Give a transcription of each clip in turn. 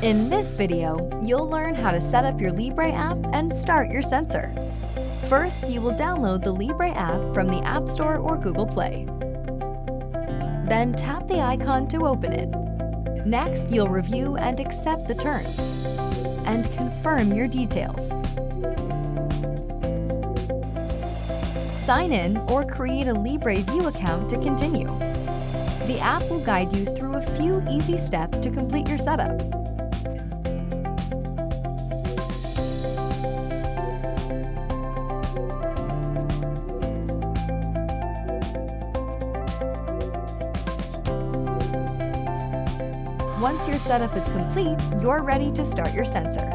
In this video, you'll learn how to set up your Libre app and start your sensor. First, you will download the Libre app from the App Store or Google Play. Then tap the icon to open it. Next, you'll review and accept the terms and confirm your details. Sign in or create a Libre View account to continue. The app will guide you through a few easy steps to complete your setup. Once your setup is complete, you're ready to start your sensor.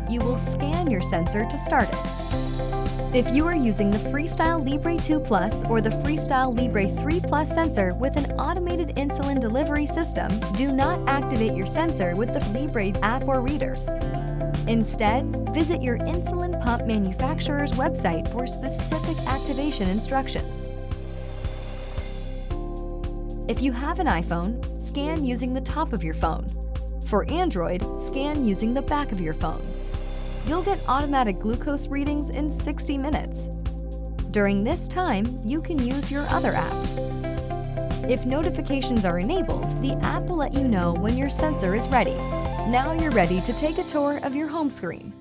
You will scan your sensor to start it. If you are using the FreeStyle Libre 2 Plus or the FreeStyle Libre 3 Plus sensor with an automated insulin delivery system, do not activate your sensor with the Libre app or readers. Instead, visit your insulin pump manufacturer's website for specific activation instructions. If you have an iPhone, scan using the top of your phone. For Android, scan using the back of your phone. You'll get automatic glucose readings in 60 minutes. During this time, you can use your other apps. If notifications are enabled, the app will let you know when your sensor is ready. Now you're ready to take a tour of your home screen.